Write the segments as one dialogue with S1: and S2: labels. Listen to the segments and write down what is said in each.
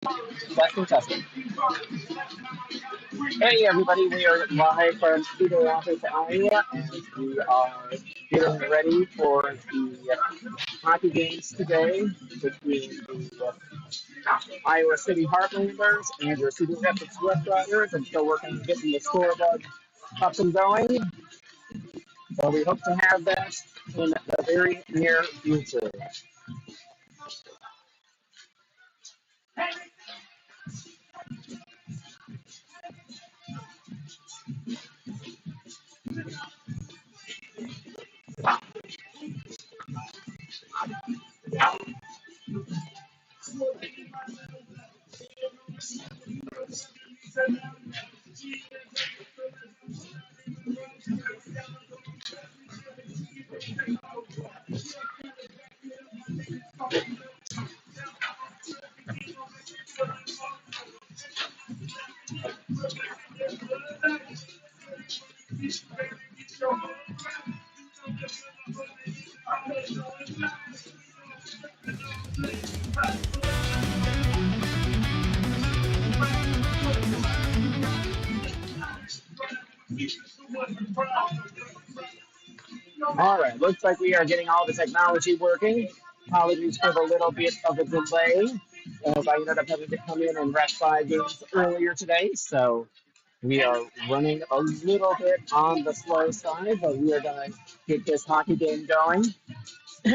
S1: Testing, testing. Hey everybody, we are live from Cedar Office, Iowa, and we are getting ready for the hockey games today between the Iowa City Heartlanders and your Cedar Rapids Roughriders. I'm still working on getting the scoreboard up and going, so we hope to have that in the very near future. All right, looks like we are getting all the technology working. Apologies for the little bit of a delay, as I ended up having to come in and rest 5 games earlier today. So we are running a little bit on the slow side, but we are going to get this hockey game going.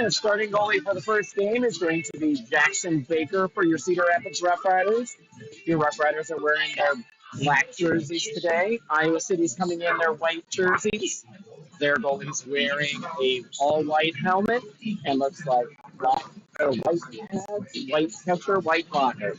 S1: Starting goalie for the first game is going to be Jackson Baker for your Cedar Rapids Rough Riders. Your Rough Riders are wearing their black jerseys today. Iowa City's coming in their white jerseys. Their goalie's wearing a all-white helmet and looks like black or white pads, white catcher, white blocker.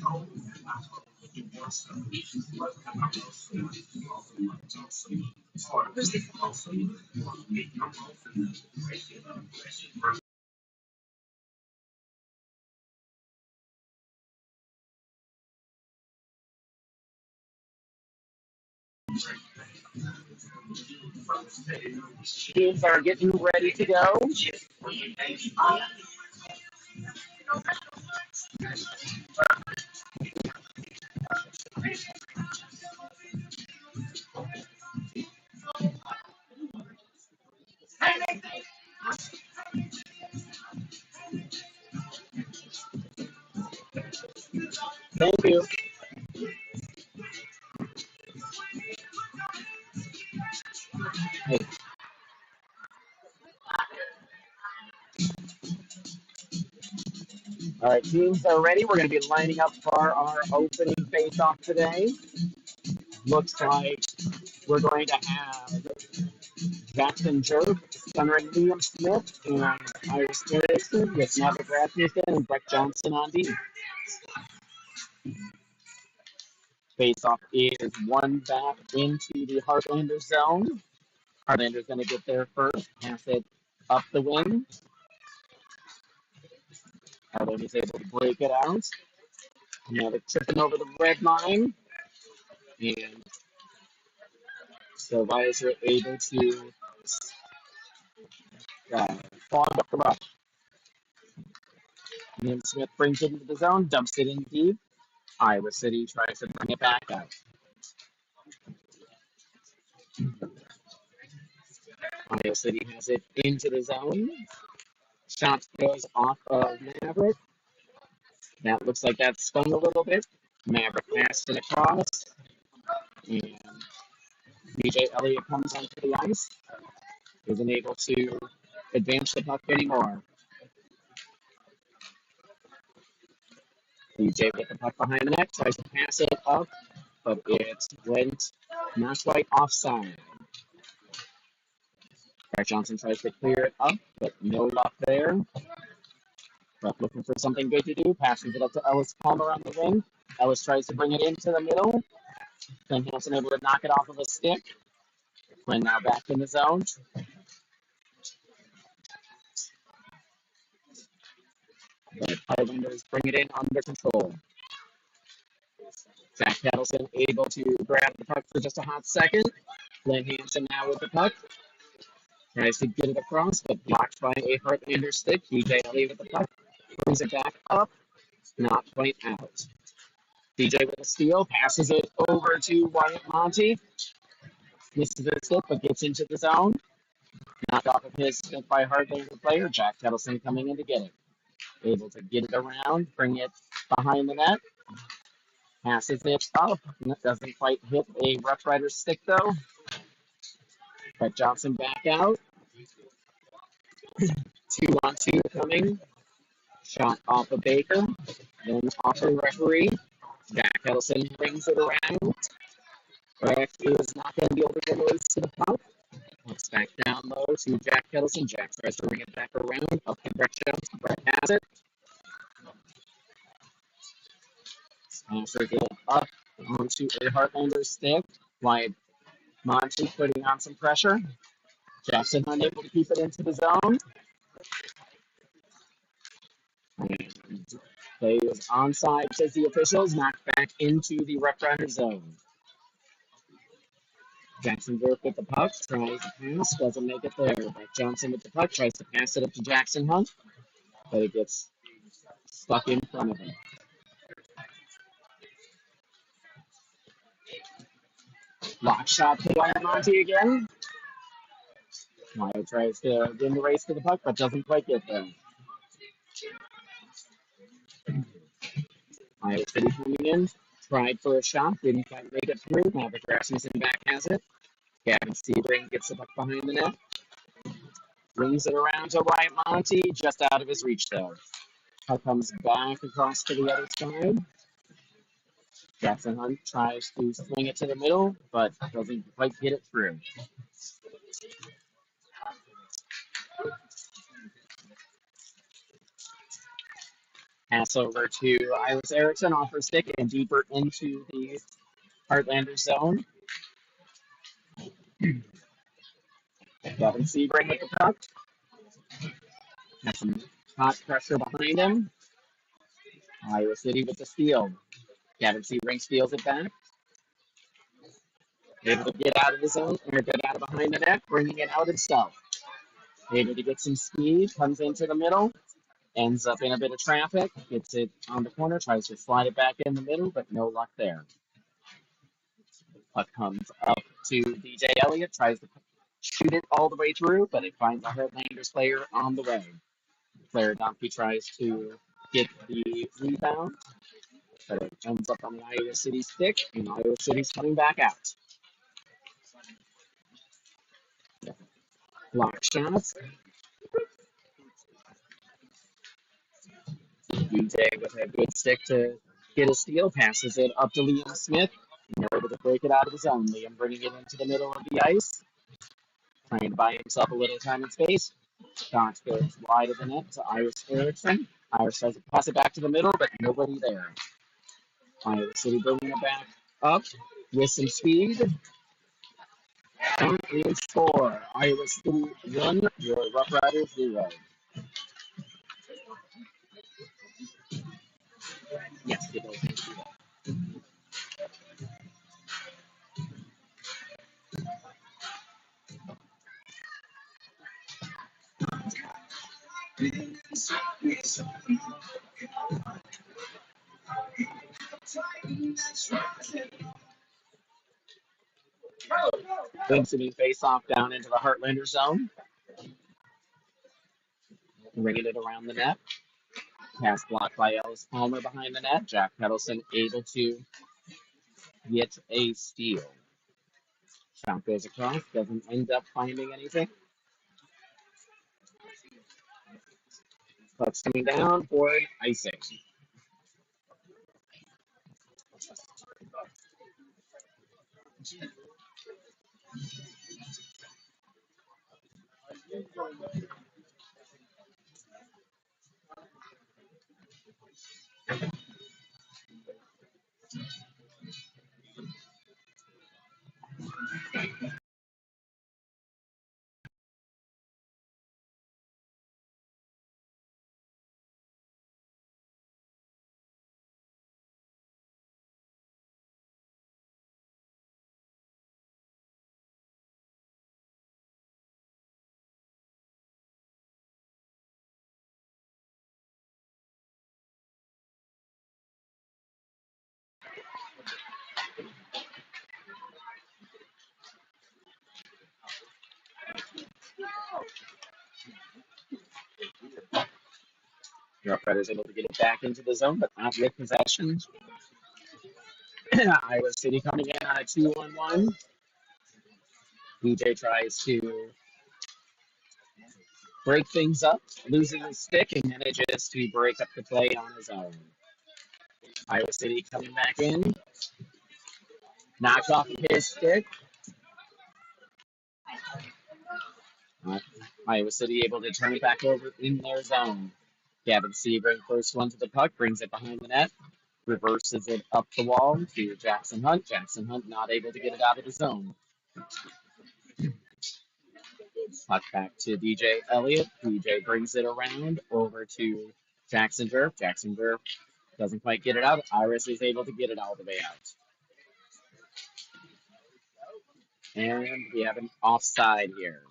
S1: Teams are getting ready to go. Thank you. All right, teams are ready. We're going to be lining up for our opening face-off today. Looks like we're going to have Jackson Jerk, centering Liam Smith, and Iris Harrison with Maverick Rasmussen and Breck Johnson on D. Face-off is one back into the Heartlanders zone. Heartlanders going to get there first, pass it up the wing. Heartlanders able to break it out. Now they're tripping over the red line, and so Vias are able to fall up the rush. Liam Smith brings it into the zone, dumps it in deep. Iowa City tries to bring it back up. Iowa City has it into the zone. Shot goes off of Maverick. That looks like that spun a little bit. Maverick passed it across. And BJ Elliott comes onto the ice. Isn't able to advance the puck anymore. BJ with the puck behind the net, tries to pass it up, but it went not quite offside. Brett Johnson tries to clear it up, but no luck there. But looking for something good to do, passes it up to Ellis Palmer on the wing. Ellis tries to bring it into the middle. Then Hanson able to knock it off of a stick. Quinn now back in the zone. But Highlanders bring it in under control. Jack Kettleson able to grab the puck for just a hot second. Glenn Hanson now with the puck. Tries to get it across, but blocked by a Heartlander stick. BJ Elliott with the puck. Brings it back up. Not quite out. DJ with a steal, passes it over to Wyatt Monty. Misses a stick, but gets into the zone. Knocked off of his stick by Heartlander player. Jack Kettleson coming in to get it. Able to get it around, bring it behind the net. Passes it up. Doesn't quite hit a Roughriders stick, though. Brett Johnson back out. 2-on-2 coming. Shot off of Baker. Then off the referee. Jack Kettleson brings it around. Brett is not going to be able to get loose to the puck. It's back down low to Jack Kettleson. Jack tries to bring it back around. Up to Brett Johnson. Brett has it. Transfers it up onto a Heartlanders stick. Wyatt Monty putting on some pressure. Jackson unable to keep it into the zone. And play is onside, says the officials. Knocked back into the Roughrider zone. Jackson Burke with the puck, tries to pass, doesn't make it there. But Johnson with the puck, tries to pass it up to Jackson Hunt, but it gets stuck in front of him. Lock shot to Wyatt Monty again. Wyatt tries to win the race to the puck, but doesn't quite get there. Iowa City coming in, tried for a shot, didn't quite make it through. Maverick Rasmussen back has it. Gavin Cedar gets the puck behind the net. Brings it around to Wyatt Monty, just out of his reach though. Puck comes back across to the other side. Jackson Hunt tries to swing it to the middle, but doesn't quite get it through. Pass over to Iris Erickson off her stick and deeper into the Heartlander zone. Gavin Sebring with the puck. Has some hot pressure behind him. Iowa City with the steal. Gavin Sebring steals it back. Able to get out of the zone, or get out of behind the net, bringing it out himself. Able to get some speed, comes into the middle, ends up in a bit of traffic, gets it on the corner, tries to slide it back in the middle, but no luck there. Puck comes up to DJ Elliott, tries to shoot it all the way through, but it finds a Heartlanders player on the way. Player Donkey tries to get the rebound, but it ends up on the Iowa City stick, and Iowa City's coming back out. Block shots. DJ with a good stick to get a steal, passes it up to Liam Smith, and they're able to break it out of the zone. Liam bringing it into the middle of the ice, trying to buy himself a little time and space. Dots goes wide of the net to Iris Erickson. Iris tries to pass it back to the middle, but nobody there. Iowa City bringing it back up with some speed. And score. Iowa City 1, your Roughriders 0. Yes, it is. City face off down into the Heartlander zone. Bringing it around the net. Pass blocked by Ellis Palmer behind the net. Jack Kettleson able to get a steal. Shot goes across, doesn't end up finding anything. Puck's coming down for an icing. Roughriders able to get it back into the zone, but not with possession. Iowa City coming in on a 2-on-1. DJ tries to break things up, losing his stick, and manages to break up the play on his own. Iowa City coming back in, knocked off of his stick. Uh, Iowa City able to turn it back over in their zone. Gavin Sebring first one to the puck, brings it behind the net, reverses it up the wall to Jackson Hunt. Jackson Hunt not able to get it out of the zone. Puck back to DJ Elliott. DJ brings it around over to Jackson Durf. Jackson Durf doesn't quite get it out. Iris is able to get it all the way out. And we have an offside here.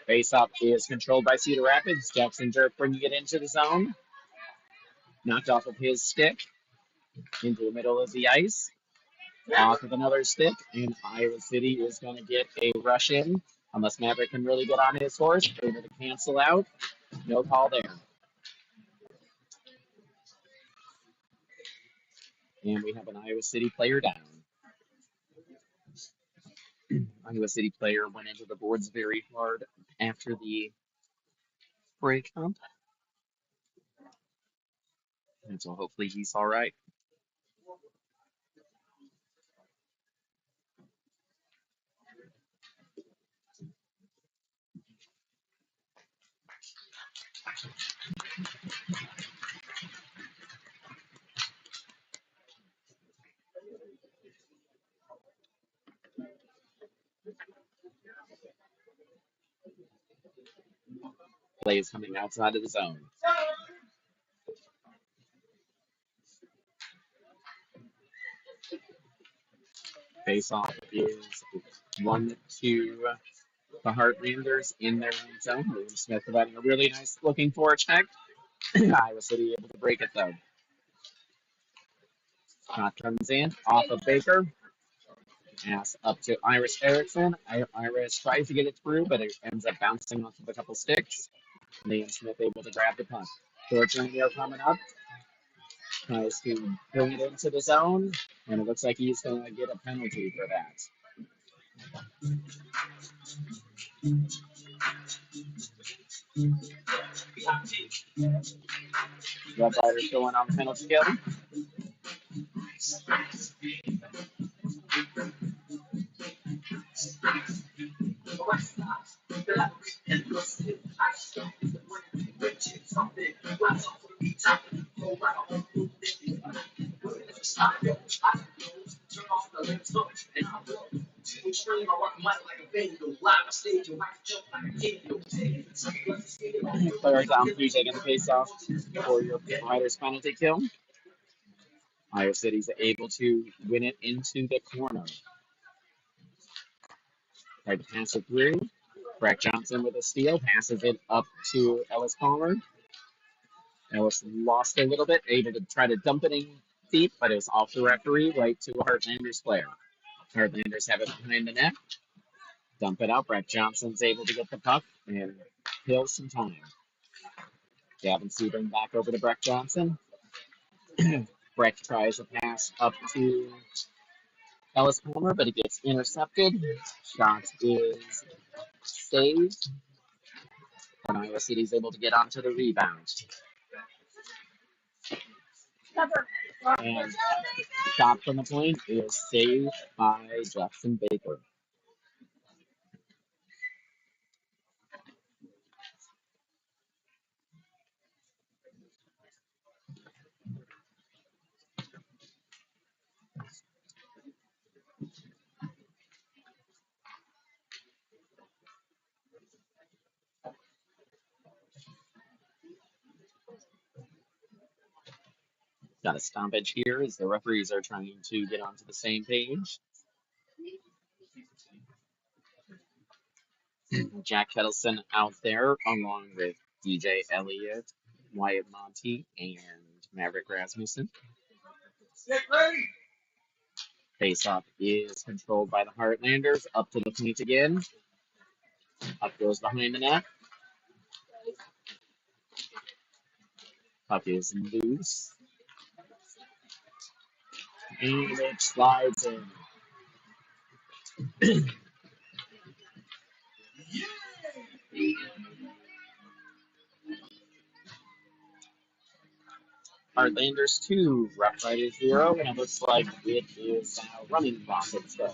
S1: Face-off is controlled by Cedar Rapids. Jackson Durf bringing it into the zone. Knocked off of his stick into the middle of the ice. Off of another stick, and Iowa City is going to get a rush in. Unless Maverick can really get on his horse, able to cancel out. No call there. And we have an Iowa City player down. Iowa City player went into the boards very hard after the breakup. And so hopefully he's all right. Play is coming outside of the zone. Face off is 1-2 the Heartlanders in their own zone. William Smith providing a really nice looking forecheck. Iowa City able to break it though. Shot comes in off of Baker. Pass up to Iris Erickson. Iris tries to get it through, but it ends up bouncing off of a couple sticks. Liam Smith able to grab the puck. George Lanier coming up. Tries to bring it into the zone, and it looks like he's going to get a penalty for that. Roughriders going on the penalty kill. Players down 3 taking the face off for your Riders penalty kill. Iowa City's able to win it into the corner. Tried to pass it through. Breck Johnson with a steal, passes it up to Ellis Palmer. Ellis lost a little bit, able to try to dump it in deep, but it was off the referee, right to a Heartlanders player. Heartlanders have it behind the net. Dump it out. Breck Johnson's able to get the puck and kill some time. Gavin Sebring back over to Breck Johnson. Breck tries a pass up to Ellis Palmer, but it gets intercepted. Shot is saved. And Iowa City's able to get onto the rebound. And shot from the point is saved by Jackson Baker. Got a stoppage here as the referees are trying to get onto the same page. Jack Kettleson out there along with DJ Elliott, Wyatt Monty, and Maverick Rasmussen. Face-off is controlled by the Heartlanders. Up to the point again. Up goes behind the net. Puck is loose. And it slides in. Heartlanders 2, Roughriders 0, and it looks like it is running clock instead.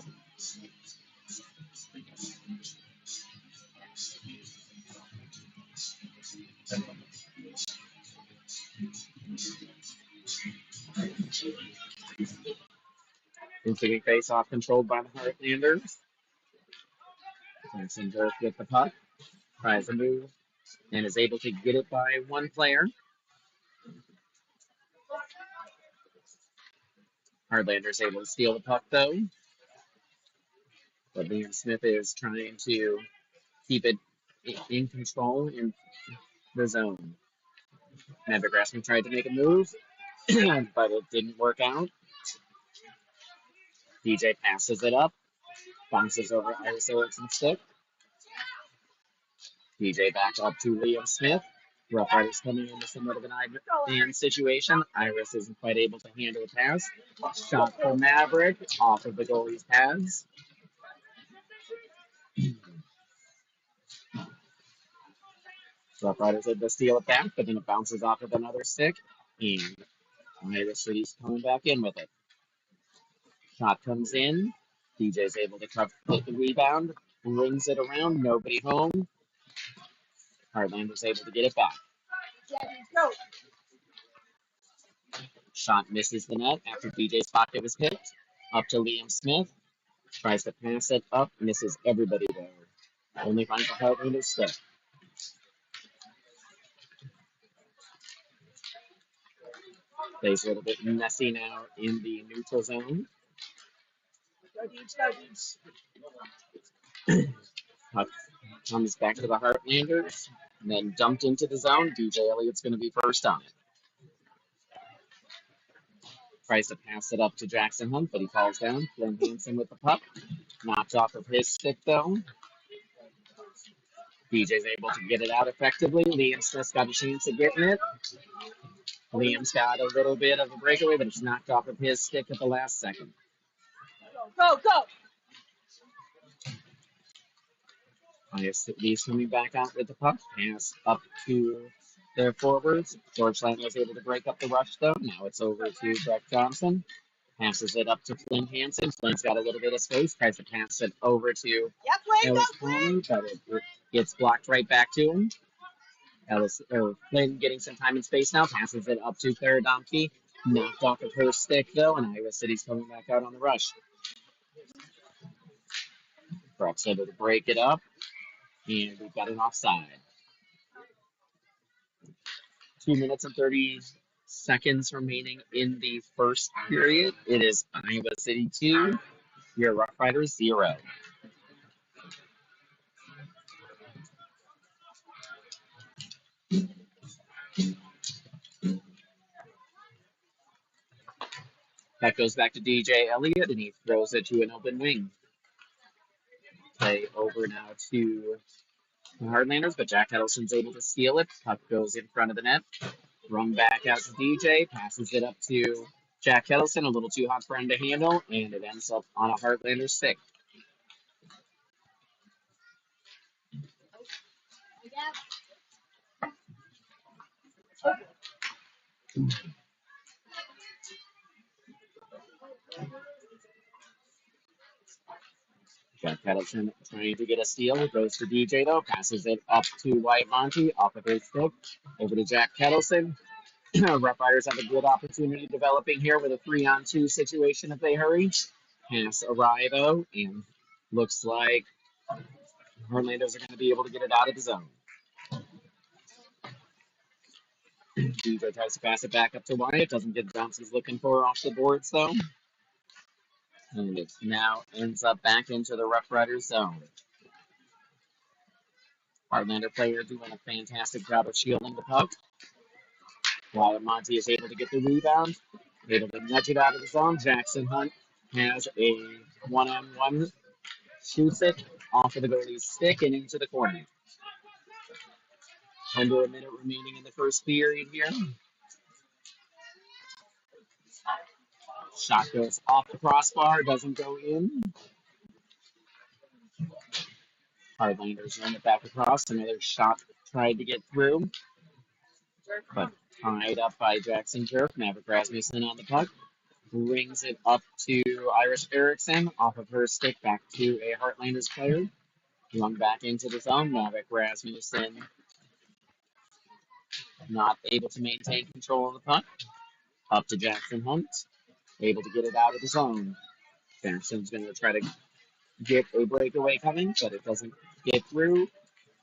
S1: Incoming face-off controlled by the Heartlanders. Johnson goes with the puck, tries to move, and is able to get it by one player. Heartlanders able to steal the puck though. But Liam Smith is trying to keep it in control in the zone. Maverick Rasmussen tried to make a move, but it didn't work out. DJ passes it up, bounces over Iris Erickson's stick. DJ back up to Liam Smith. Rough Riders coming into somewhat of an man situation. Iris isn't quite able to handle the pass. Shot for Maverick off of the goalie's pads. Rough Riders able to steal it back, but then it bounces off of another stick. And Iris City's coming back in with it. Shot comes in. DJ's able to hit the rebound, rings it around, nobody home. Heartlanders able to get it back. Shot misses the net after DJ's pocket was hit. Up to Liam Smith. Tries to pass it up, misses everybody there. Only finds a Heartlanders stick. Plays a little bit messy now in the neutral zone. Puck comes back to the Heartlanders, and then dumped into the zone. DJ Elliott's going to be first on it. Tries to pass it up to Jackson Hunt, but he falls down. Flynn Hansen with the puck. Knocked off of his stick, though. DJ's able to get it out effectively. Liam Smith's got a chance of getting it. Liam's got a little bit of a breakaway, but it's knocked off of his stick at the last second. Go! He's coming back out with the puck. Pass up to their forwards. George Land was able to break up the rush, though. Now it's over to Brett Johnson. Passes it up to Flynn Hansen. Flynn's got a little bit of space. Tries to pass it over to Ellis Palmer, but it gets blocked right back to him. Flynn getting some time and space now. Passes it up to Clara Domke. Knocked off of her stick, though, and Iowa City's coming back out on the rush. Brock's able to break it up, and we've got an offside. 2 minutes and 30 seconds remaining in the first period. It is Iowa City 2, your Rough Riders 0. That goes back to DJ Elliott, and he throws it to an open wing. Play over now to the Heartlanders, but Jack Hedelson's able to steal it. Puck goes in front of the net. Run back out to DJ, passes it up to Jack Hedelson, a little too hot for him to handle, and it ends up on a Heartlander stick. Jack Hedelson trying to get a steal, goes to DJ though, passes it up to White Monty, off of his stick, over to Jack Hedelson. Rough Riders have a good opportunity developing here with a 3-on-2 situation if they hurry. Pass Arrivo, and looks like Heartlanders are going to be able to get it out of the zone. DJ tries to pass it back up to Wyatt. Doesn't get the bounce he's looking for off the boards, though. And it now ends up back into the Roughriders zone. Heartlander player doing a fantastic job of shielding the puck. While Monty is able to get the rebound, able to nudge it out of the zone. Jackson Hunt has a one-on-one, shoots it off of the goalie's stick and into the corner. Under a minute remaining in the first period here. Shot goes off the crossbar, doesn't go in. Heartlanders run it back across. Another shot tried to get through, but tied up by Jackson Jerk. Maverick Rasmussen on the puck. Brings it up to Iris Erickson. Off of her stick, back to a Heartlanders player. Run back into the zone. Maverick Rasmussen not able to maintain control of the puck. Up to Jackson Hunt. Able to get it out of the zone. Jackson's going to try to get a breakaway coming, but it doesn't get through.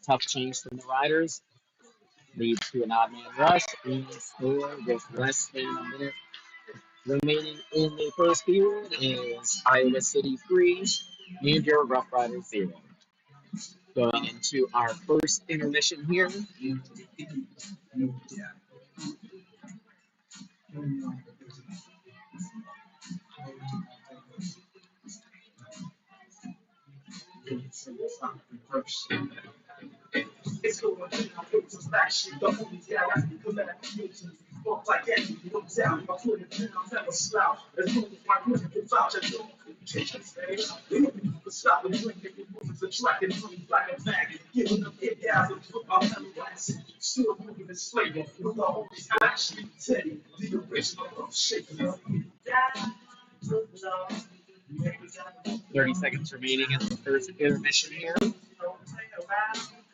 S1: Tough change from the Riders. Leads to an odd man rush. And score with less than a minute remaining in the first period is Iowa City 3 and your Roughriders 0. Going into our first intermission here. 30 seconds remaining in the first intermission here.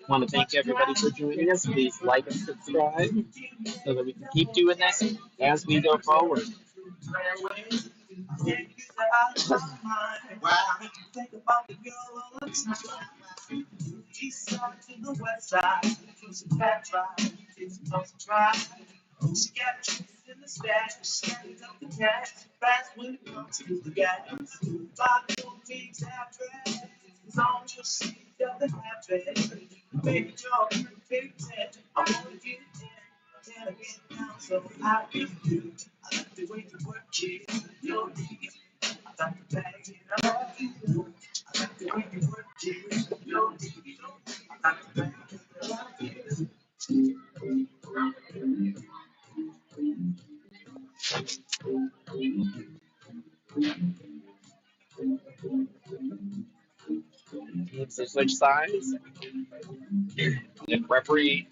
S1: Want to thank everybody for joining us. Please like and subscribe so that we can keep doing this as we go forward. Teams to switch sides. The referee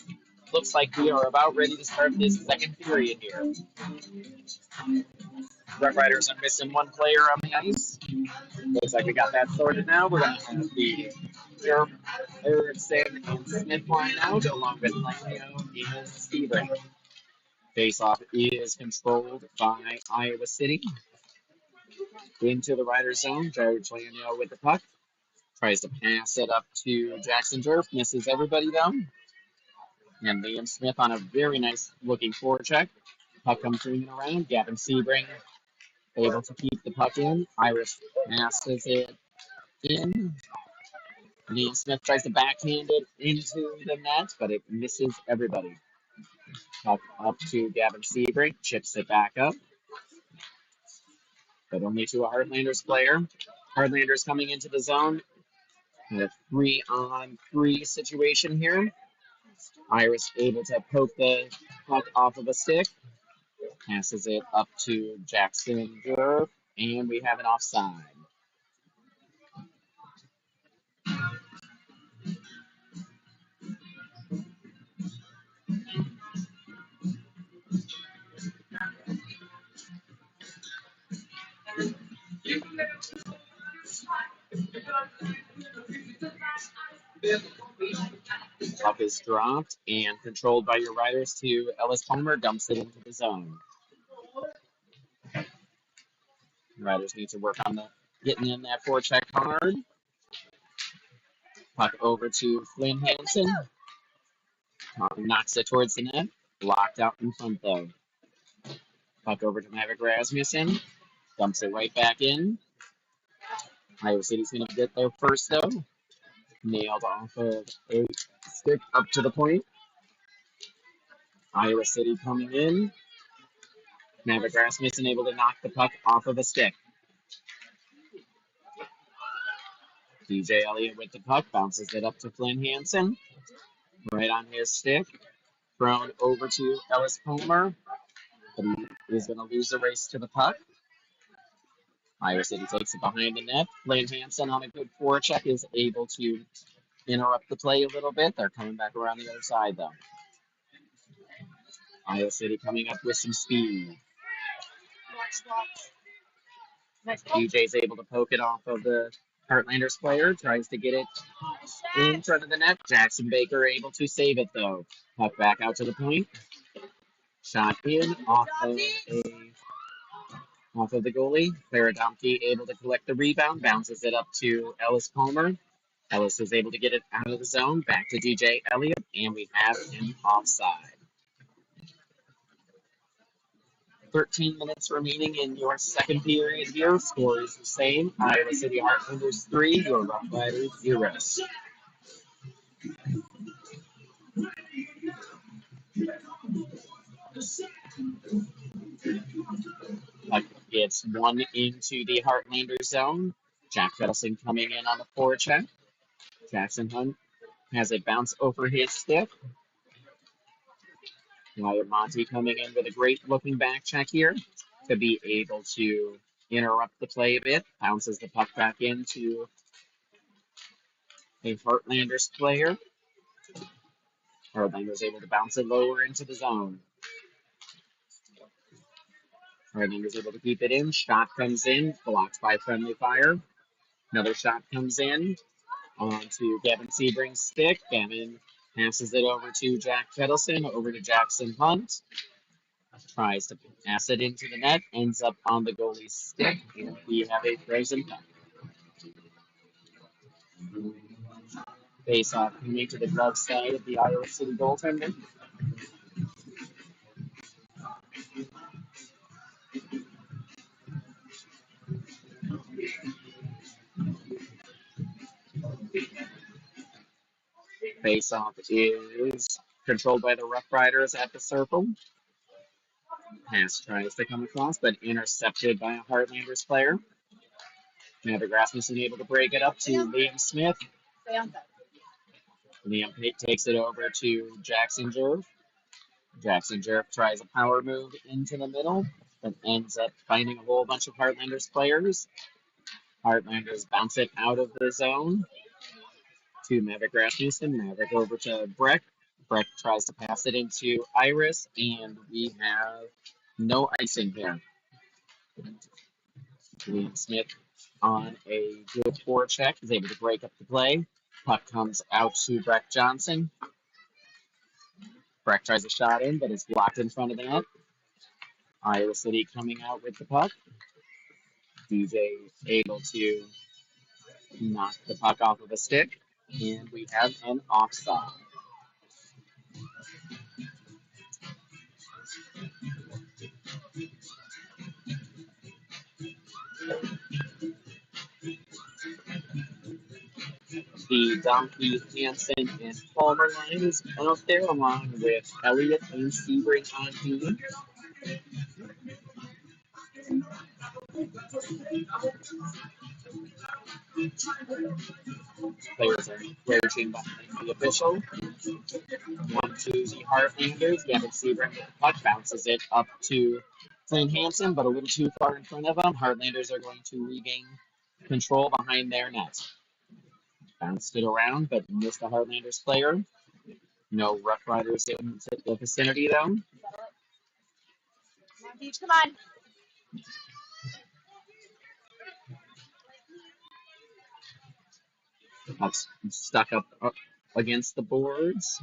S1: looks like we are about ready to start this second period here. Roughriders are missing one player on the ice. Looks like we got that sorted now. We're going to have the Jerk, Erickson, and Smith line out, along with Langio and Cedar. Face-off is controlled by Iowa City. Into the Riders zone. Jared Langio with the puck. Tries to pass it up to Jackson Jerk. Misses everybody, though. And Liam Smith on a very nice looking forecheck. Puck comes swinging around. Gavin Sebring able to keep the puck in. Iris passes it in. Liam Smith tries to backhand it into the net, but it misses everybody. Puck up to Gavin Sebring. Chips it back up. But only to a Heartlanders player. Heartlanders coming into the zone. A 3-on-3 situation here. Iris able to poke the puck off of a stick. Passes it up to Jackson Jerk, and we have an offside. Puck is dropped and controlled by your Riders to Ellis Palmer, dumps it into the zone. Riders need to work on the getting in that forecheck hard. Puck over to Flynn Hansen. Knocks it towards the net. Blocked out in front, though. Puck over to Maverick Rasmussen. Dumps it right back in. Iowa City's going to get there first, though. Nailed off of a stick up to the point. Iowa City coming in. Maverick Rasmussen able to knock the puck off of a stick. DJ Elliott with the puck. Bounces it up to Flynn Hansen. Right on his stick. Thrown over to Ellis Palmer. But he is going to lose the race to the puck. Iowa City takes it behind the net. Flynn Hansen on a good forecheck is able to interrupt the play a little bit. They're coming back around the other side, though. Iowa City coming up with some speed. DJ's able to poke it off of the Heartlanders player. Tries to get it in front of the net. Jackson Baker able to save it, though. Puck back out to the point. Shot in off of the goalie. Paradomke able to collect the rebound. Bounces it up to Ellis Palmer. Ellis is able to get it out of the zone. Back to DJ Elliott. And we have an offside. 13 minutes remaining in your second period here. Score is the same. Iowa City Heartlanders 3, your Roughriders 0. Puck gets one into the Heartlanders zone. Jack Fedelson coming in on the forecheck. Jackson Hunt has it bounce over his stick. Wyatt Monty coming in with a great looking back check here to be able to interrupt the play a bit. Bounces the puck back into a Heartlanders player. Heartlanders able to bounce it lower into the zone. Heartlanders able to keep it in. Shot comes in, blocked by friendly fire. Another shot comes in onto Gavin Sebring's stick. Gavin passes it over to Jack Fedelson, over to Jackson Hunt. Tries to pass it into the net, ends up on the goalie's stick, and we have a frozen puck. Face off coming to the glove side of the Iowa City goaltender. Face off is controlled by the Roughriders at the circle. Pass tries to come across, but intercepted by a Heartlanders player. Maverick Rasmussen able to break it up to Liam Smith. Liam takes it over to Jackson Jerv. Jackson Jerv tries a power move into the middle, but ends up finding a whole bunch of Heartlanders players. Heartlanders bounce it out of the zone to Maverick Rasmussen. Maverick over to Breck. Breck tries to pass it into Iris, and we have no icing here. Liam Smith on a good forecheck is able to break up the play. Puck comes out to Breck Johnson. Breck tries a shot in, but is blocked in front of the net. Iowa City coming out with the puck. DJ able to knock the puck off of a stick, and we have an offside. The Donkey, Hansen, and Palmer line is out there, along with Elliott and Sebring on team. Players are approaching behind the official. 1-2 the Heartlanders. Gavin Sebring with the puck bounces it up to Flynn Hansen, but a little too far in front of him. Heartlanders are going to regain control behind their net. Bounced it around, but missed the Heartlanders player. No Roughriders in the vicinity, though.
S2: Come on, Peach, come on.
S1: Puck's stuck up against the boards.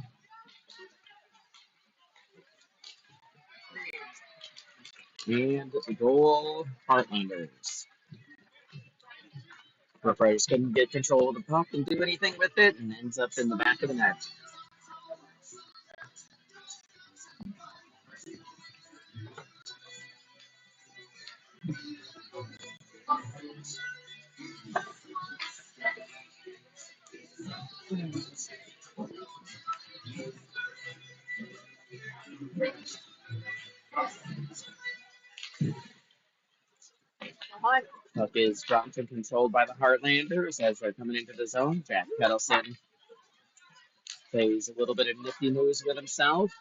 S1: And the goal, Heartlanders. Roughriders couldn't get control of the puck and do anything with it, and ends up in the back of the net. Puck is dropped and controlled by the Heartlanders as they're coming into the zone. Jack Pettleson plays a little bit of nifty moves with himself,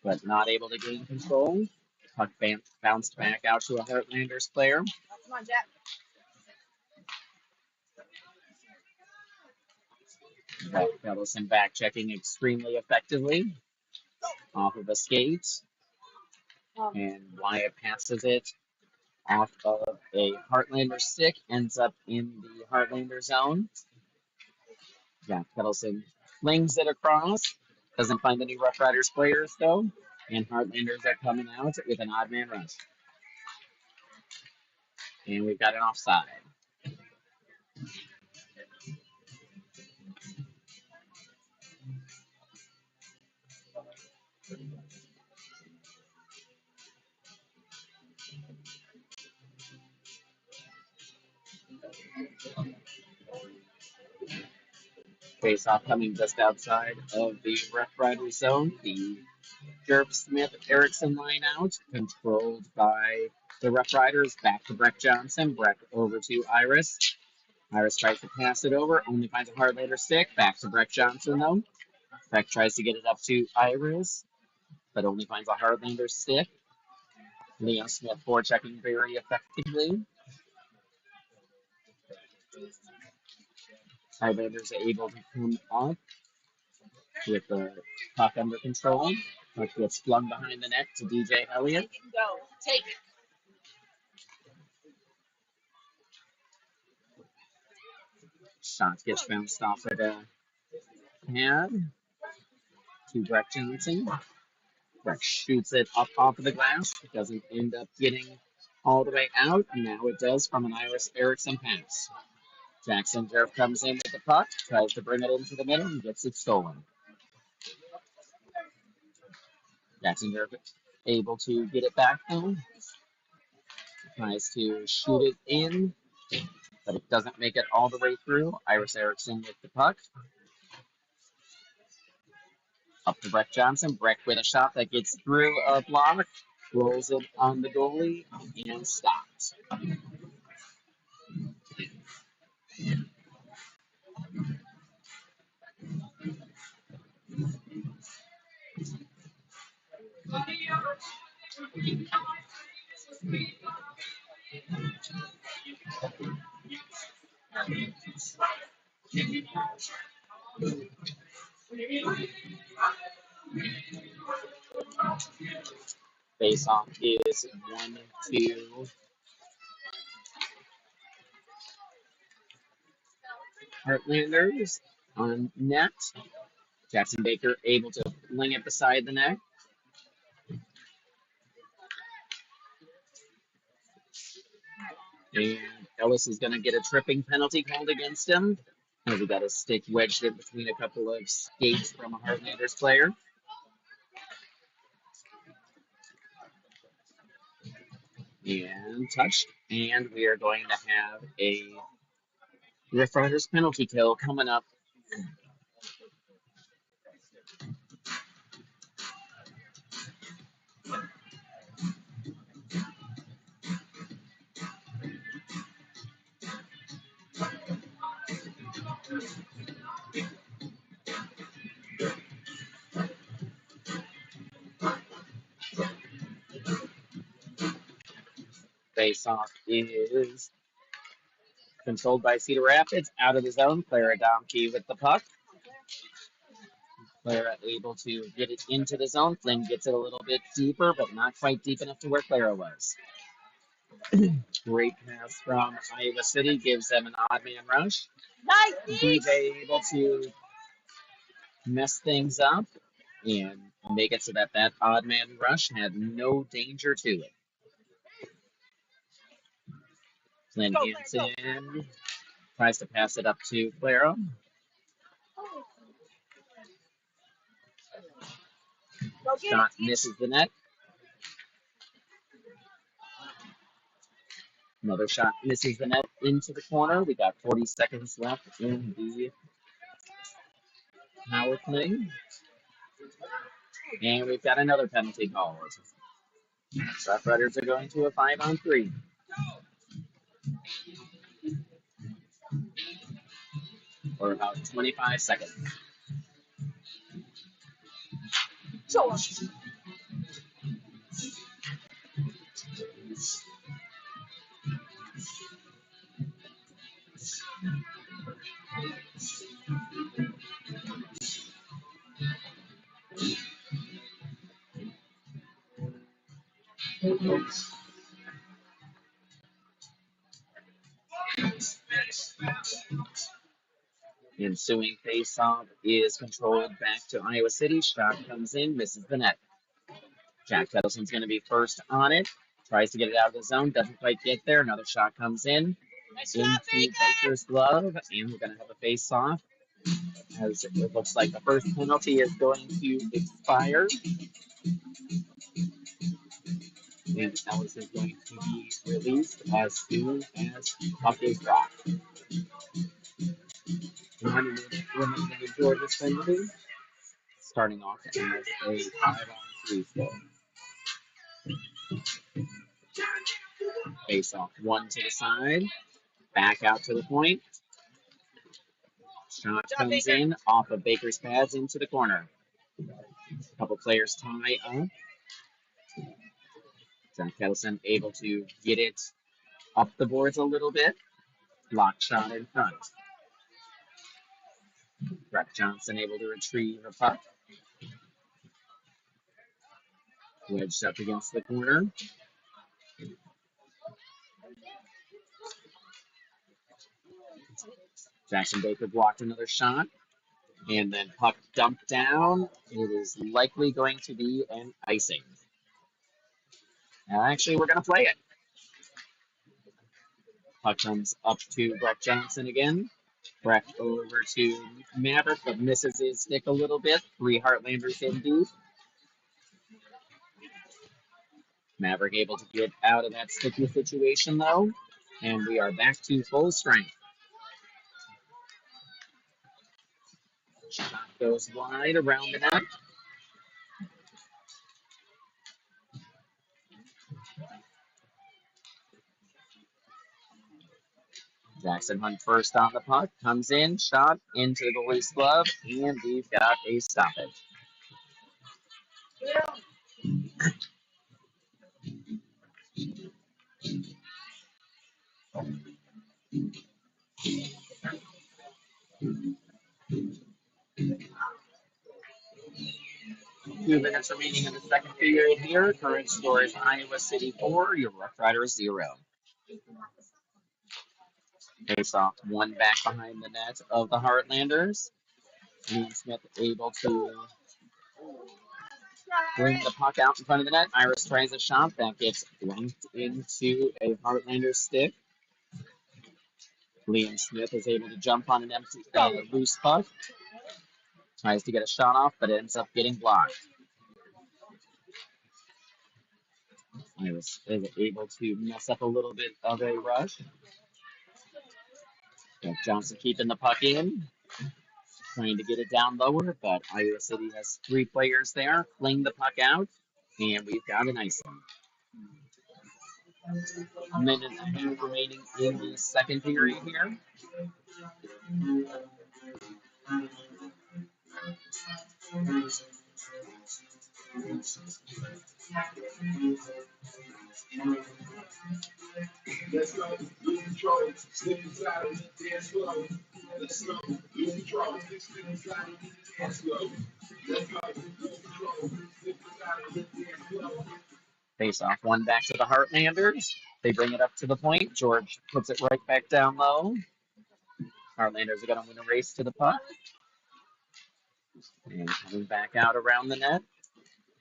S1: but not able to gain control. Puck bounced back out to a Heartlanders player. Jack Pettleson back checking extremely effectively off of a skate. And Wyatt passes it off of a Heartlander stick, ends up in the Heartlander zone. Jack Pettleson flings it across, doesn't find any Roughriders players though, and Heartlanders are coming out with an odd man rush. And we've got an offside. Face off coming just outside of the Rough Rider zone. The Jerp Smith Erickson line out, controlled by the Rough Riders. Back to Breck Johnson. Breck over to Iris. Iris tries to pass it over, only finds a Heartlander stick. Back to Breck Johnson though. Breck tries to get it up to Iris, but only finds a Heartlander stick. Leo Smith forechecking very effectively. Heartlanders are able to come up with the puck under control. Puck gets flung behind the net to DJ Elliott. Shot gets bounced off of the pad to Breck Johnson. Breck shoots it up off of the glass. It doesn't end up getting all the way out. Now it does from an Iris Erickson pass. Jackson Jerv comes in with the puck, tries to bring it into the middle, and gets it stolen. Jackson Jerv able to get it back now. Tries to shoot it in, but it doesn't make it all the way through. Iris Erickson with the puck. Up to Breck Johnson. Breck with a shot that gets through a block, rolls it on the goalie, and stops. Face off is 1-2 Heartlanders on net. Jackson Baker able to fling it beside the net. And Ellis is going to get a tripping penalty called against him. As he got his stick wedged in between a couple of skates from a Heartlanders player. And touched. And we are going to have a Roughriders penalty kill coming up. Face-off is controlled by Cedar Rapids. Out of the zone, Clara Domke with the puck. Clara able to get it into the zone. Flynn gets it a little bit deeper, but not quite deep enough to where Clara was. Great pass from Iowa City gives them an odd man rush. Nice. DJ able to mess things up and make it so that that odd man rush had no danger to it. Flynn Hansen tries to pass it up to Clara. Shot misses the net. Another shot misses the net into the corner. We got 40 seconds left in the power play. And we've got another penalty call. Roughriders are going to a 5-on-3 for about 25 seconds. The ensuing face-off is controlled back to Iowa City. Shot comes in, misses the net. Jack Kettleton's going to be first on it. Tries to get it out of the zone, doesn't quite get there. Another shot comes in into Baker's glove, and we're going to have a face-off. As it looks like the first penalty is going to expire. And Ellis is going to be released as soon as puck is dropped. 1 minute remaining in Georgia's penalty, starting off as a 5-on-3 score. Face off one to the side, back out to the point. Shot comes in off of Baker's pads into the corner. A couple players tie up. John Kettleson able to get it up the boards a little bit. Block shot in front. Brett Johnson able to retrieve a puck. Wedged up against the corner. Jackson Baker blocked another shot. And then puck dumped down. It is likely going to be an icing. Now, actually, we're going to play it. Puck comes up to Brett Johnson again. Brett over to Maverick, but misses his stick a little bit. 3 Heartlanders in deep. Maverick able to get out of that sticky situation, though. And we are back to full strength. Shot goes wide around the net. Jackson Hunt first on the puck. Comes in, shot into the goalie's glove, and we've got a stoppage. Two minutes remaining in the second period here. Current score is Iowa City 4, your Roughriders 0. Face off one back behind the net of the Heartlanders. Liam Smith able to bring the puck out in front of the net. Iris tries a shot that gets blanked into a Heartlander stick. Liam Smith is able to jump on an empty loose puck. Tries to get a shot off, but ends up getting blocked. Iris is able to mess up a little bit of a rush. Jack Johnson keeping the puck in. Trying to get it down lower, but Iowa City has 3 players there. Fling the puck out, and we've got an icing. A minute and 2 remaining in the second period here. Let's go, lose control, slip inside of the dance floor. Let's go, lose control, slip inside of the dance floor. Let's go, lose control, slip inside of the dance floor. Face off one back to the Heartlanders. They bring it up to the point. George puts it right back down low. Heartlanders are going to win a race to the puck. And coming back out around the net.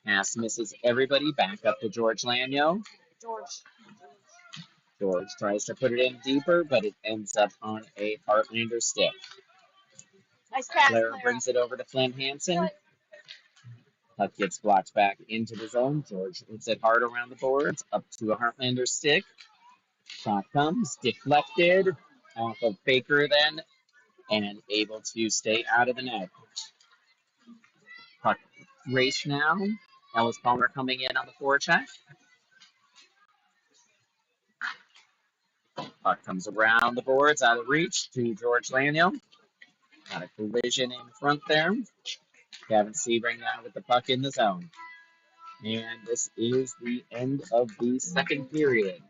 S1: Pass misses everybody. Back up to George Lanyo. George tries to put it in deeper, but it ends up on a Heartlander stick.
S2: Nice pass,
S1: Clara brings it over to Flynn Hansen. Puck gets blocked back into the zone. George hits it hard around the boards, up to a Heartlander stick. Shot comes, deflected off of Baker then, and able to stay out of the net. Puck race now. Ellis Palmer coming in on the forecheck. Puck comes around the boards, out of reach to George Lanyo. Got a collision in front there. Gavin Sebring now with the puck in the zone. And this is the end of the second period.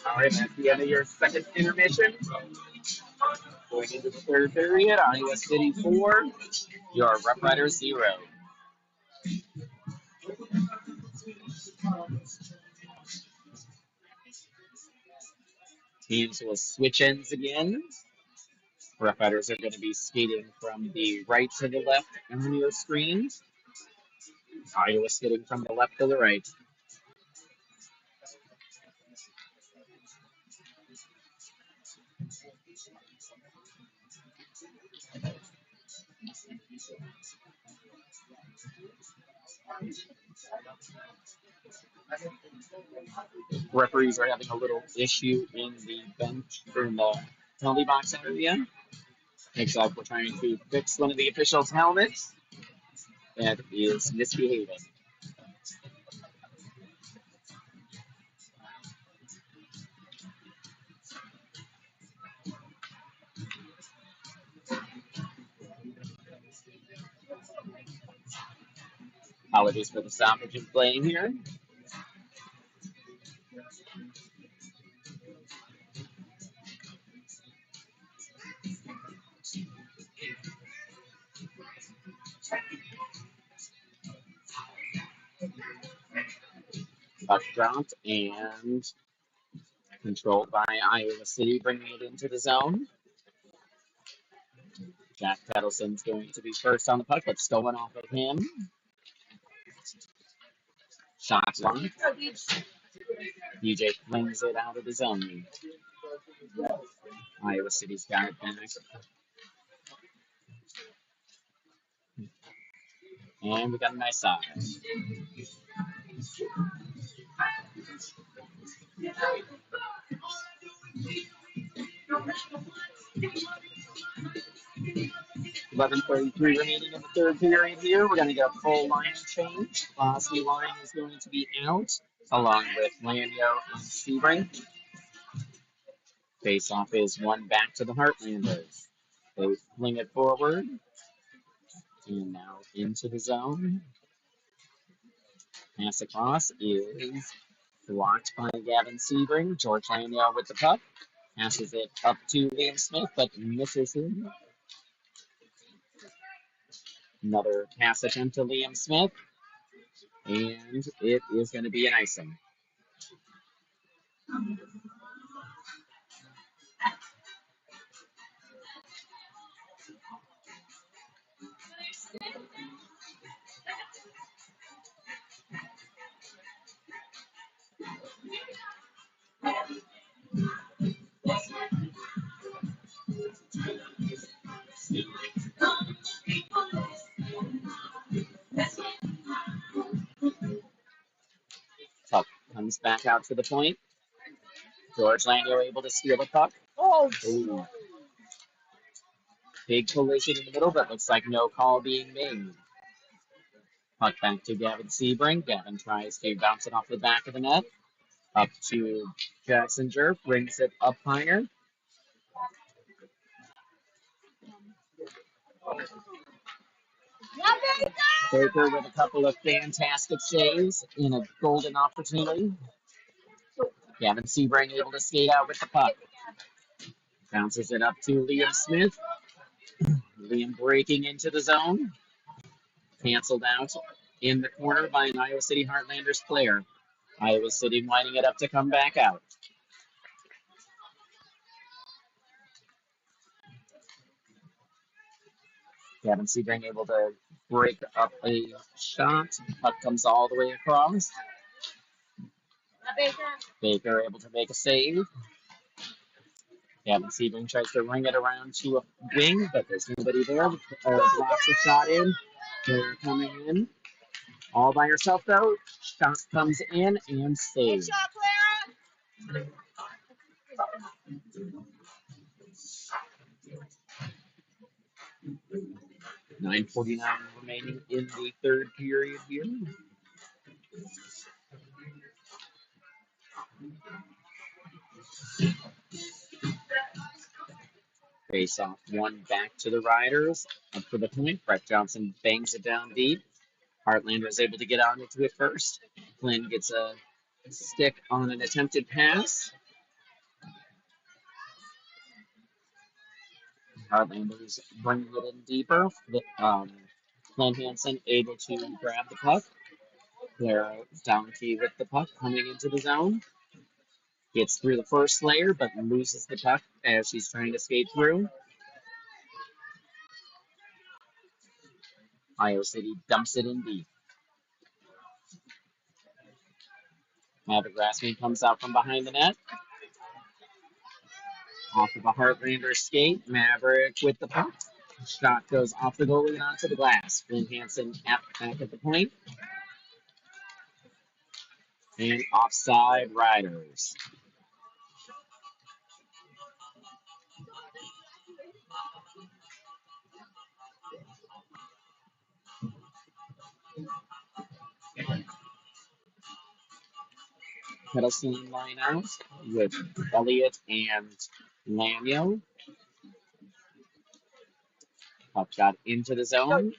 S1: All right, that's the end of your second intermission. Going into the third period, Iowa City 4, your Roughriders 0. Teams will switch ends again. Roughriders are going to be skating from the right to the left on your screens. Iowa skating from the left to the right. Referees are having a little issue in the bench in the penalty box area. Looks like we're trying to fix one of the officials' helmets that is misbehaving. Apologies for the stoppage in playing here. Puck dropped and controlled by Iowa City, bringing it into the zone. Jack Pedalson's going to be first on the puck, but stolen off of him. Shot blocked. DJ flings it out of the zone. Iowa City's got it back. And we got a nice side. 11:33 remaining in the third period here. We're going to get a full line change. Losby line is going to be out, along with Lanyo and Sebring. Face-off is one back to the Heartlanders. They fling it forward. And now into the zone. Pass across is blocked by Gavin Sebring. George Lanyo with the puck. Passes it up to Liam Smith, but misses him. Another pass attempt to Liam Smith. And it is going to be an icing. Puck comes back out to the point. George Lanyo able to steal the puck. Ooh. Big collision in the middle, but looks like no call being made. Puck back to Gavin Sebring. Gavin tries to bounce it off the back of the net. Up to Jackson Jerf, brings it up higher. Baker with a couple of fantastic saves in a golden opportunity. Gavin Sebring able to skate out with the puck. Bounces it up to Liam Smith. Liam breaking into the zone. Canceled out in the corner by an Iowa City Heartlanders player. Iowa City lining it up to come back out. Gavin Sebring able to break up a shot. Puck comes all the way across. Baker able to make a save. Gavin Sebring tries to ring it around to a wing, but there's nobody there. Blocks a shot in. They're coming in. All by herself, though. Shot comes in and saves. 9:49 remaining in the third period here. Face off one back to the Riders. Up for the point. Brett Johnson bangs it down deep. Heartlander is able to get on into it first. Flynn gets a stick on an attempted pass. Heartlanders bringing it in deeper. Flynn Hansen able to grab the puck. Clara Donkey with the puck coming into the zone. Gets through the first layer, but loses the puck as she's trying to skate through. Iowa City dumps it in deep. Maverick Grassman comes out from behind the net. Off of a Heartlander skate. Maverick with the puck. Shot goes off the goalie and onto the glass. Flynn Hansen back at the point. And offside Riders. Petalstein line out with Elliott and Lanyo. Puck got into the zone.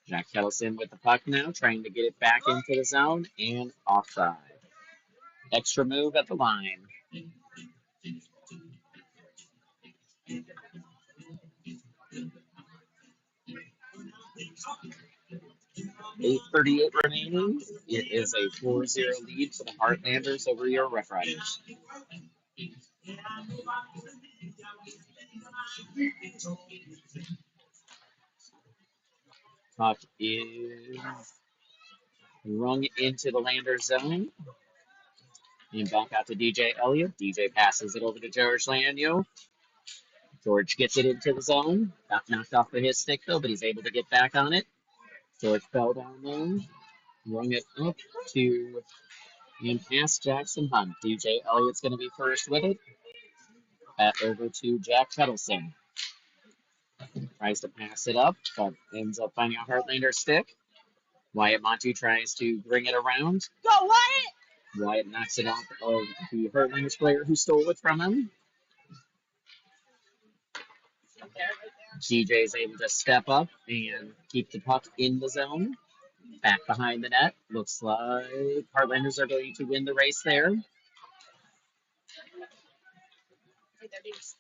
S1: Jack Kettleson with the puck now, trying to get it back into the zone and offside. Extra move at the line. 8:38 remaining. It is a 4-0 lead for the Heartlanders over your Roughriders. Puck is rung into the Lander zone. And back out to DJ Elliott. DJ passes it over to George Lanyo. George gets it into the zone. Got knocked off of his stick though, but he's able to get back on it. George fell down there. Rung it up to and past Jackson Hunt. DJ Elliott's going to be first with it. Back over to Jack Kettleson. Tries to pass it up, but ends up finding a Heartlander stick. Wyatt Monty tries to bring it around.
S2: Go, Wyatt!
S1: Wyatt knocks it off of the Heartlanders player who stole it from him. DJ is able to step up and keep the puck in the zone. Back behind the net. Looks like Heartlanders are going to win the race there.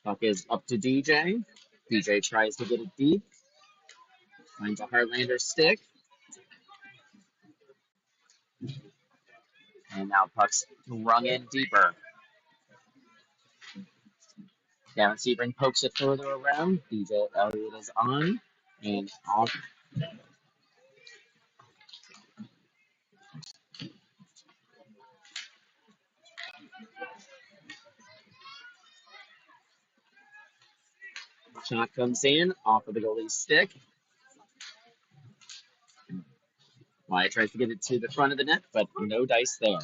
S1: Puck is up to DJ. DJ tries to get it deep. Finds a Heartlander stick. And now puck's rung in deeper. Gavin Sebring pokes it further around. DJ Elliott is on. And off. Shot comes in off of the goalie's stick. Wyatt tries to get it to the front of the net, but no dice there.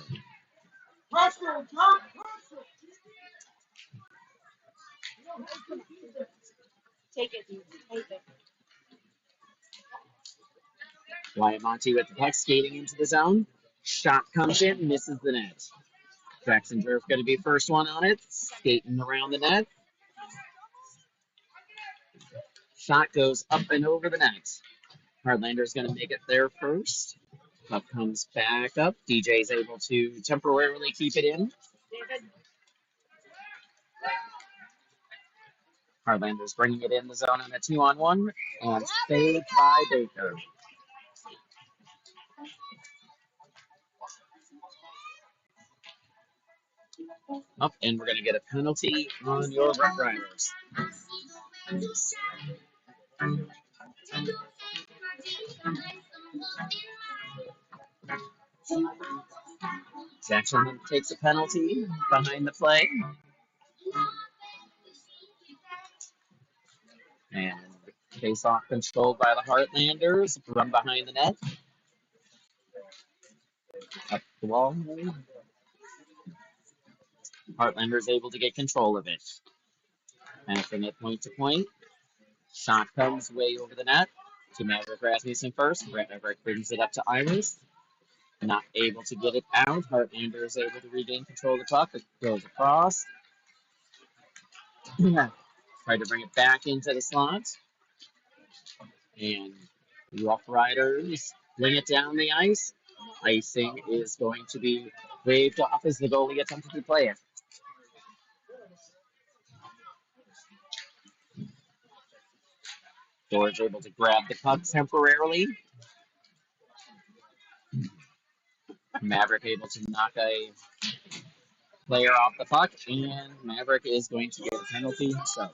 S2: Take it. Take it.
S1: Wyatt Monty with the puck skating into the zone. Shot comes in, misses the net. Jackson Jerf going to be first one on it, skating around the net. Shot goes up and over the net. Heartlanders going to make it there first. Puck comes back up. DJ's able to temporarily keep it in. Heartlanders bringing it in the zone on a 2-on-1 and saved by Baker. Up, and we're going to get a penalty on your Roughriders. Jackson takes a penalty behind the play. And face-off controlled by the Heartlanders. Run behind the net. Up the wall. Heartlanders able to get control of it. Passing it point to point. Shot comes way over the net to Maverick Rasmussen first. Maverick brings it up to Iris. Not able to get it out. Heartlanders able to regain control of the puck. It goes across. Tried to bring it back into the slot. And Roughriders bring it down the ice. Icing is going to be waved off as the goalie attempted to play it. George able to grab the puck temporarily. Maverick able to knock a player off the puck, and Maverick is going to get a penalty himself.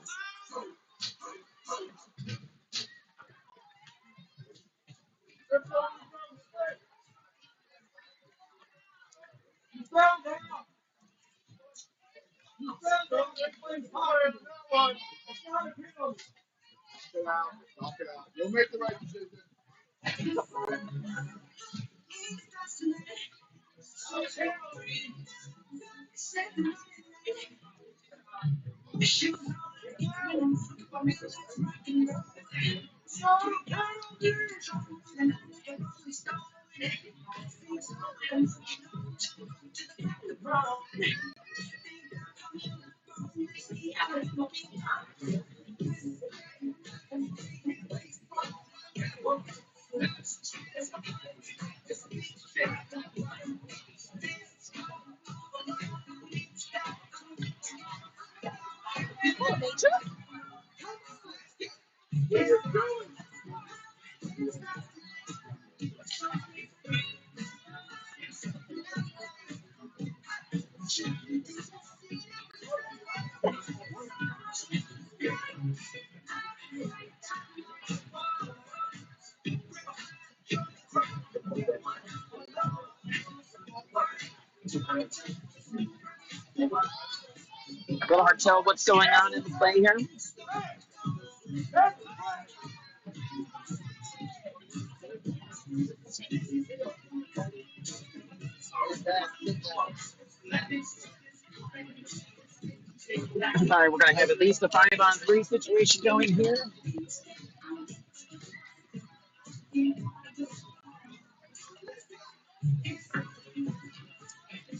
S3: You'll make the right decision.
S1: A little hard to tell what's going on in the play here. All right, we're going to have at least a 5-on-3 situation going here.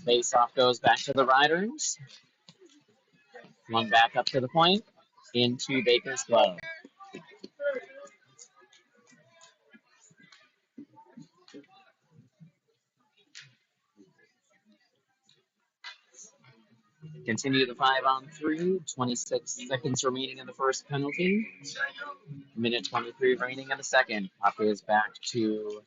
S1: Face-off goes back to the Riders. One back up to the point. Into Baker's glove. Continue the 5-on-3. 26 seconds remaining in the first penalty. Minute 23 remaining in the second. Puck is back to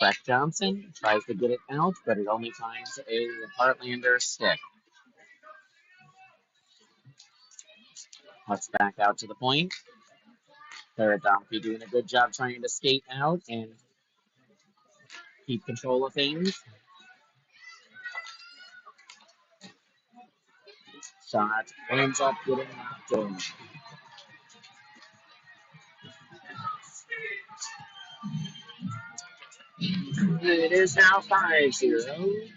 S1: Brett Johnson. Tries to get it out, but it only finds a Heartlander stick. Puck's back out to the point. Paradompy doing a good job trying to skate out and keep control of things. Shot ends up getting knocked in. It is now 5-0.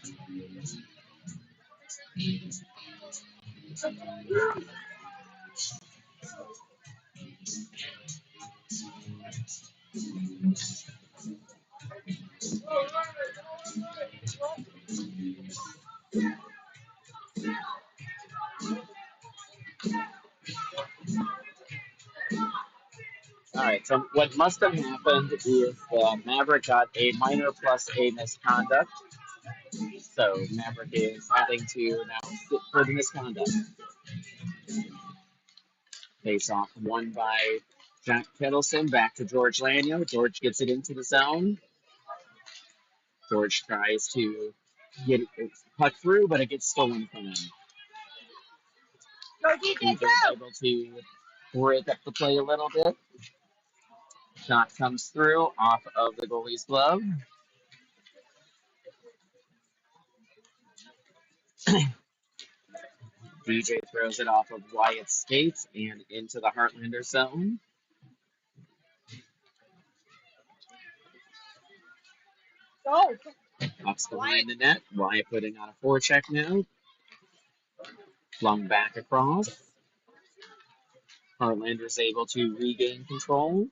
S1: So what must have happened is Maverick got a minor plus a misconduct. So Maverick is having to now sit for the misconduct. Face off won by Jack Kettleson. Back to George Lanyo. George gets it into the zone. George tries to get it cut through, but it gets stolen from him. He's able to break up the play a little bit. Shot comes through off of the goalie's glove. DJ throws it off of Wyatt's skates and into the Heartlander zone. Puck's behind the net. Wyatt putting on a forecheck now. Flung back across. Heartlander's able to regain control.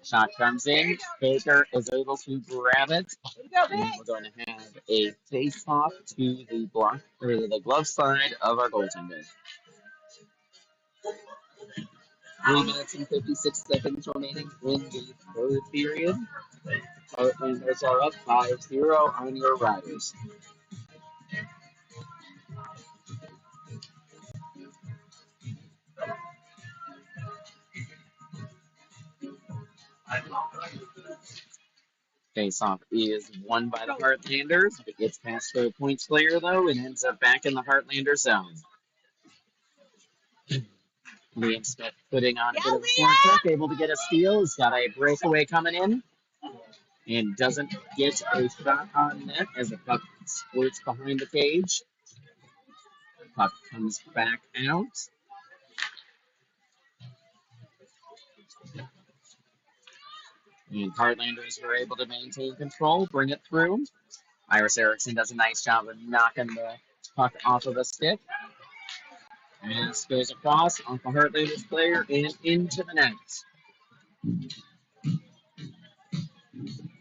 S1: Shot comes in. Baker is able to grab it. And we're going to have a face-off to the block or the glove side of our goaltender. 3 minutes and 56 seconds remaining in the third period. Heartlanders are up 5-0 on your Riders. Face-off is won by the Heartlanders. It gets past the points player, though, and ends up back in the Heartlander zone. Liam Smith putting on a bit of a forecheck, able to get a steal. He's got a breakaway coming in and doesn't get a shot on net as the puck squirts behind the cage. Puck comes back out. And Heartlanders were able to maintain control, bring it through. Iris Erickson does a nice job of knocking the puck off of a stick. And this goes across off the Heartlanders player and into the net.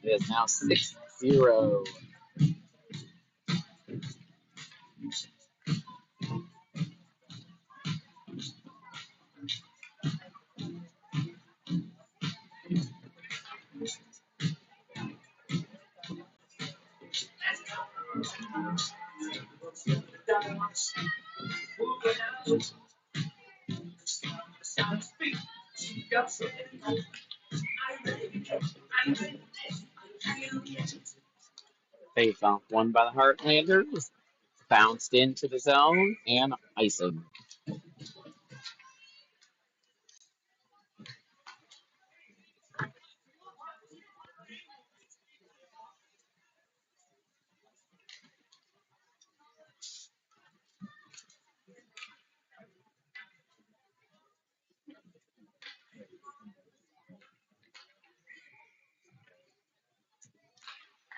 S1: It is now 6-0. Face off won by the Heartlanders. Bounced into the zone and icing.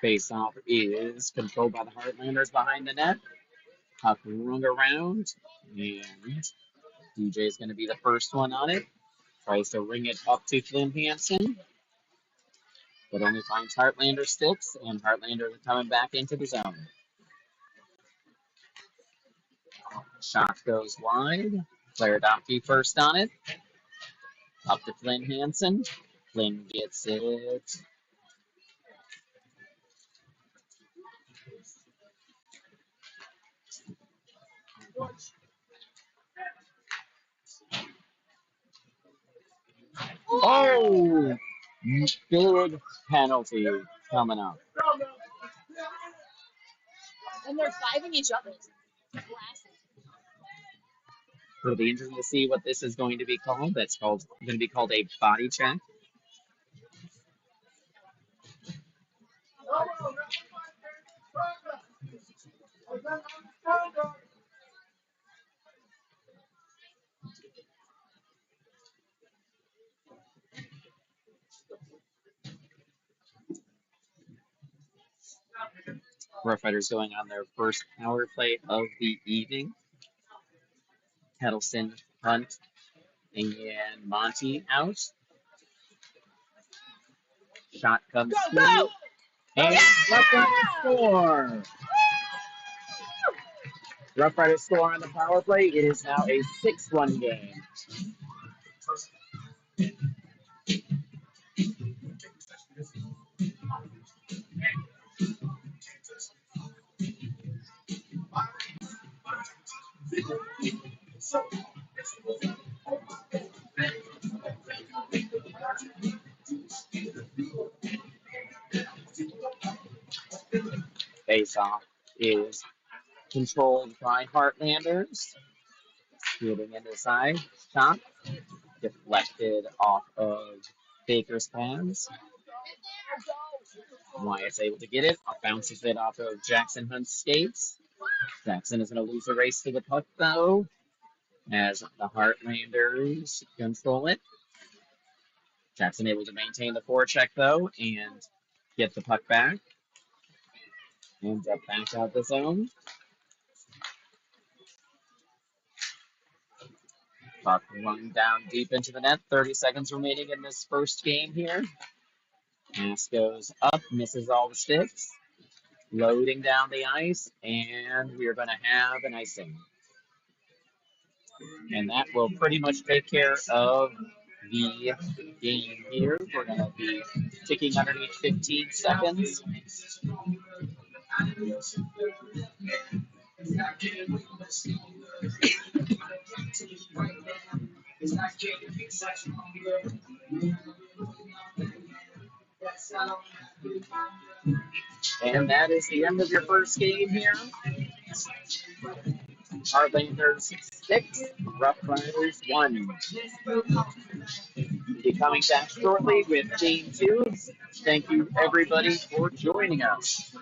S1: Face off is controlled by the Heartlanders behind the net. Puck rung around, and DJ is going to be the first one on it. Tries to ring it up to Flynn Hansen, but only finds Heartlander sticks, and Heartlander coming back into the zone. Shot goes wide. Claire Donkey first on it. Up to Flynn Hansen. Flynn gets it. Oh! Big penalty coming up.
S2: And they're fiving each other.
S1: It'll be interesting to see what this is going to be called. That's called going to be called a body check. Roughriders going on their first power play of the evening. Kettleson, Hunt, and Monty out. Shot comes through. And let them score. Roughriders score on the power play. It is now a 6-1 game. Face-off is controlled by Heartlanders. Shooting into the side. Shot deflected off of Baker's hands. Wyatt's able to get it. Bounces it off of Jackson Hunt's skates. Jackson is going to lose the race to the puck, though, as the Heartlanders control it. Jackson able to maintain the forecheck, though, and get the puck back. Ends up back out the zone. Puck run down deep into the net. 30 seconds remaining in this first game here. Pass goes up, misses all the sticks. Loading down the ice, and we are going to have an icing. And that will pretty much take care of the game here. We're going to be ticking underneath 15 seconds. And that is the end of your first game here. Heartlanders 6, Roughriders 1. We'll be coming back shortly with Game 2. Thank you, everybody, for joining us.